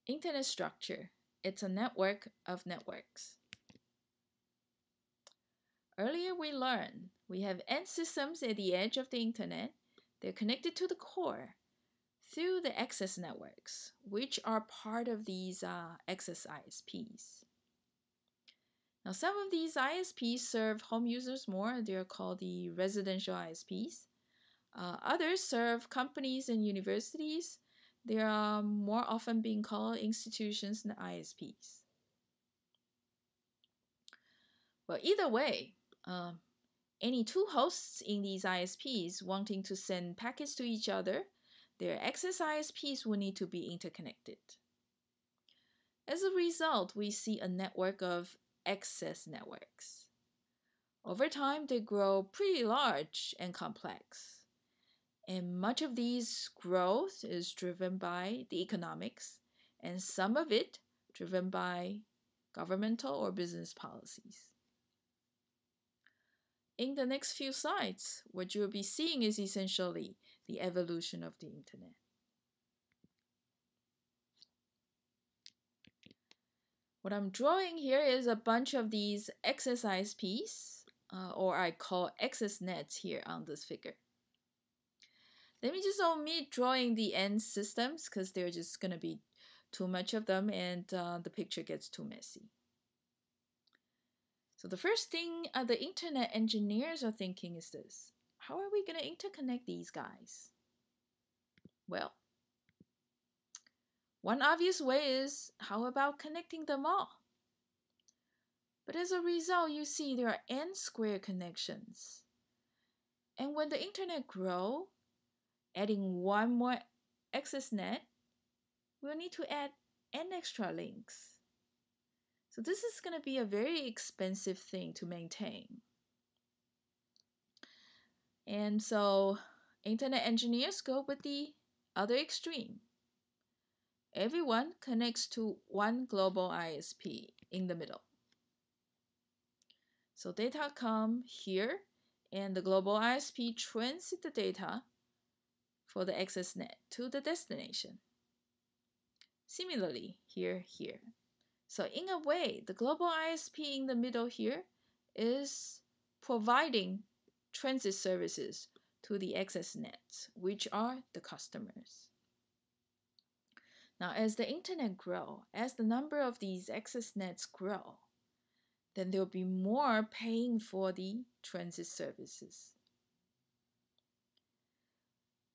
Internet structure. It's a network of networks. Earlier we learned we have end systems at the edge of the internet. They're connected to the core through the access networks, which are part of these access ISPs. Now, some of these ISPs serve home users more. They're called the residential ISPs. Others serve companies and universities. They are more often being called institutions and ISPs. Well, either way, any two hosts in these ISPs wanting to send packets to each other, their access ISPs will need to be interconnected. As a result, we see a network of access networks. Over time, they grow pretty large and complex. And much of these growth is driven by the economics, and some of it driven by governmental or business policies. In the next few slides, what you'll be seeing is essentially the evolution of the internet. What I'm drawing here is a bunch of these access ISPs, or I call access nets here on this figure. Let me just omit drawing the end systems because there's just going to be too much of them and the picture gets too messy. So the first thing the internet engineers are thinking is this: how are we going to interconnect these guys? Well, one obvious way is, how about connecting them all? But as a result, you see there are n-square connections. And when the internet grows, adding one more access net, we'll need to add n extra links. So this is going to be a very expensive thing to maintain. And so internet engineers go with the other extreme. Everyone connects to one global ISP in the middle. So data come here, and the global ISP transits the data for the access net to the destination. Similarly, here. So in a way, the global ISP in the middle here is providing transit services to the access nets, which are the customers. Now, as the internet grows, as the number of these access nets grow, then there will be more paying for the transit services.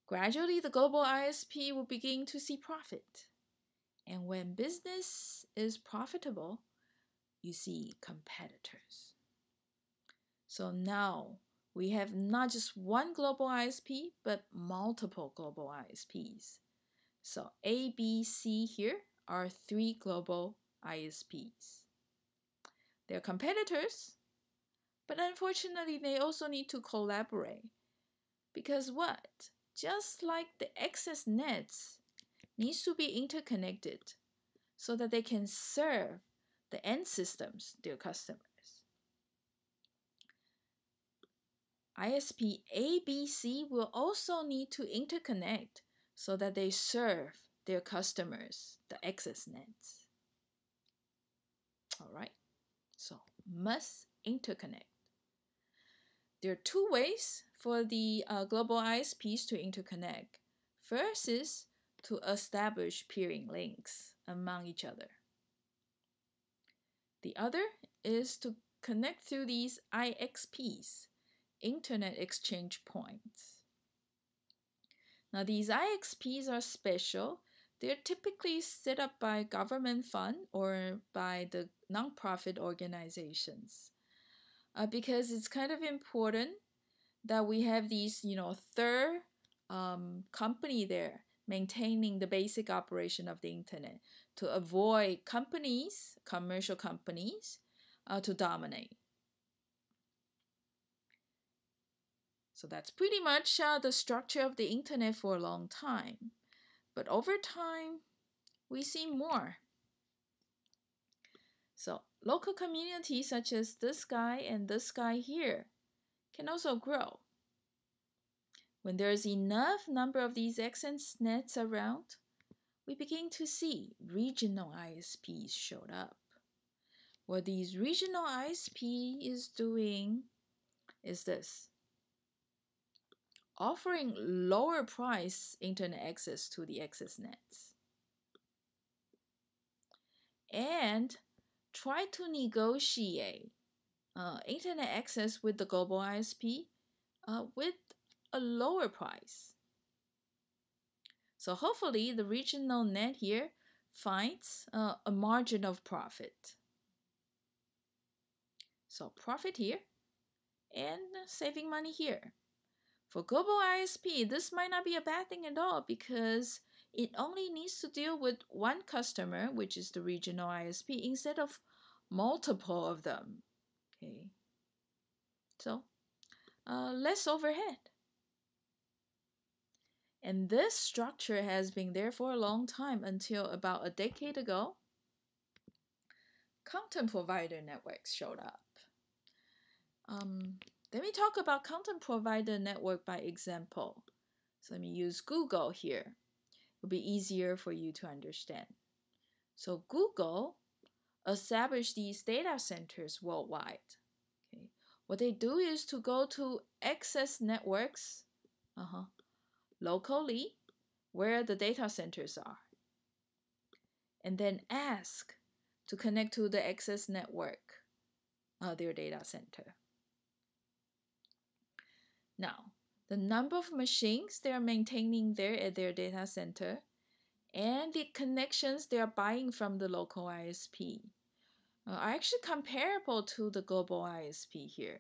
Gradually, the global ISP will begin to see profit. And when business is profitable, you see competitors. So now we have not just one global ISP, but multiple global ISPs. So A, B, C here are 3 global ISPs. They're competitors, but unfortunately they also need to collaborate. Because what? Just like the access nets needs to be interconnected so that they can serve the end systems, their customers. ISP A, B, C will also need to interconnect so that they serve their customers, the access nets. All right, so must interconnect. There are 2 ways for the global ISPs to interconnect. First is to establish peering links among each other. The other is to connect through these IXPs, Internet Exchange Points. Now these IXPs are special. They're typically set up by government fund or by the nonprofit organizations because it's kind of important that we have these, third company there maintaining the basic operation of the internet to avoid companies, commercial companies, to dominate. So that's pretty much the structure of the internet for a long time. But over time, we see more. So local communities such as this guy and this guy here can also grow. When there's enough number of these access nets around, we begin to see regional ISPs showed up. What these regional ISP is doing is this: offering lower price internet access to the access nets and try to negotiate internet access with the global ISP with a lower price. So hopefully the regional net here finds a margin of profit. So profit here and saving money here. For global ISP, this might not be a bad thing at all because it only needs to deal with one customer, which is the regional ISP, instead of multiple of them. Okay, so less overhead. And this structure has been there for a long time until about a decade ago. Content provider networks showed up. Let me talk about content provider network by example. So let me use Google here. It'll be easier for you to understand. So Google established these data centers worldwide. Okay. What they do is to go to access networks locally where the data centers are, and then ask to connect to the access network, their data center. Now, the number of machines they are maintaining there at their data center and the connections they are buying from the local ISP are actually comparable to the global ISP here.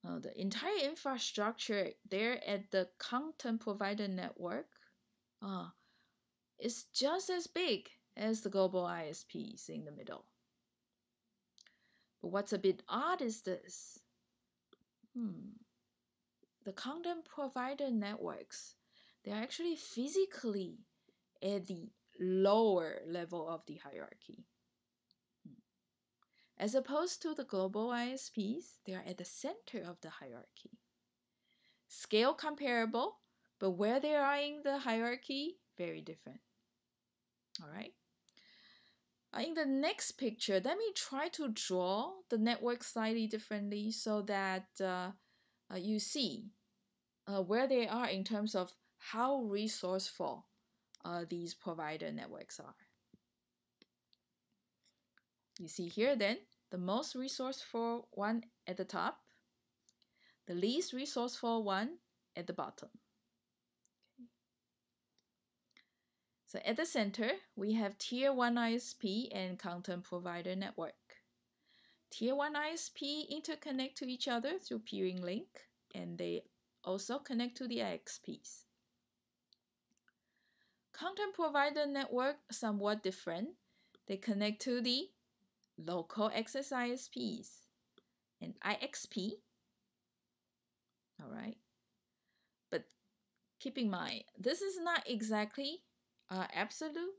The entire infrastructure there at the content provider network is just as big as the global ISPs in the middle. But what's a bit odd is this. The content provider networks, they're actually physically at the lower level of the hierarchy. As opposed to the global ISPs, they are at the center of the hierarchy. Scale comparable, but where they are in the hierarchy, very different. All right. In the next picture, let me try to draw the network slightly differently so that you see where they are in terms of how resourceful these provider networks are. You see here then, the most resourceful one at the top, the least resourceful one at the bottom. Okay. So at the center, we have Tier 1 ISP and content provider network. Tier 1 ISP interconnect to each other through peering link, and they also connect to the IXPs. Content provider network, somewhat different. They connect to the local access ISPs and IXP. All right. But keep in mind, this is not exactly absolute.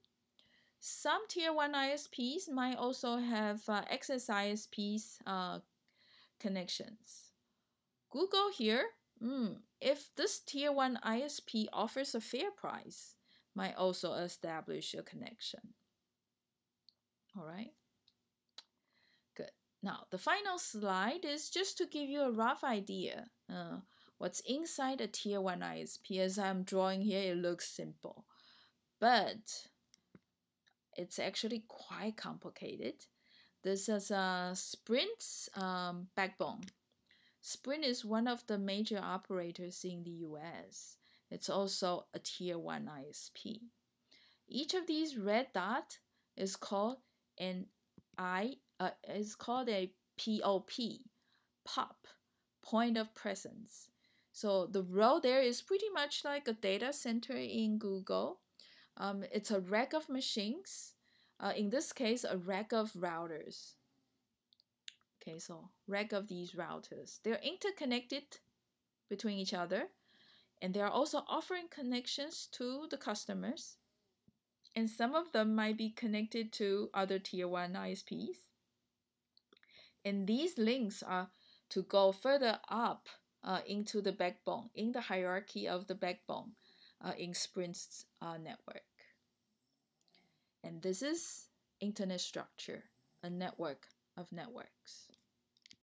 Some Tier 1 ISPs might also have access ISPs connections. Google here, if this Tier 1 ISP offers a fair price, might also establish a connection. All right. Good. Now, the final slide is just to give you a rough idea what's inside a Tier 1 ISP. As I'm drawing here, it looks simple, but it's actually quite complicated. This is Sprint's backbone. Sprint is one of the major operators in the US. It's also a Tier 1 ISP. Each of these red dots is called a POP, point of presence. So the row there is pretty much like a data center in Google. It's a rack of machines. In this case, a rack of routers. Okay, so rack of these routers. They're interconnected between each other, and they are also offering connections to the customers. And some of them might be connected to other Tier 1 ISPs. And these links are to go further up into the backbone, in the hierarchy of the backbone in Sprint's network. And this is Internet Structure, a network of networks.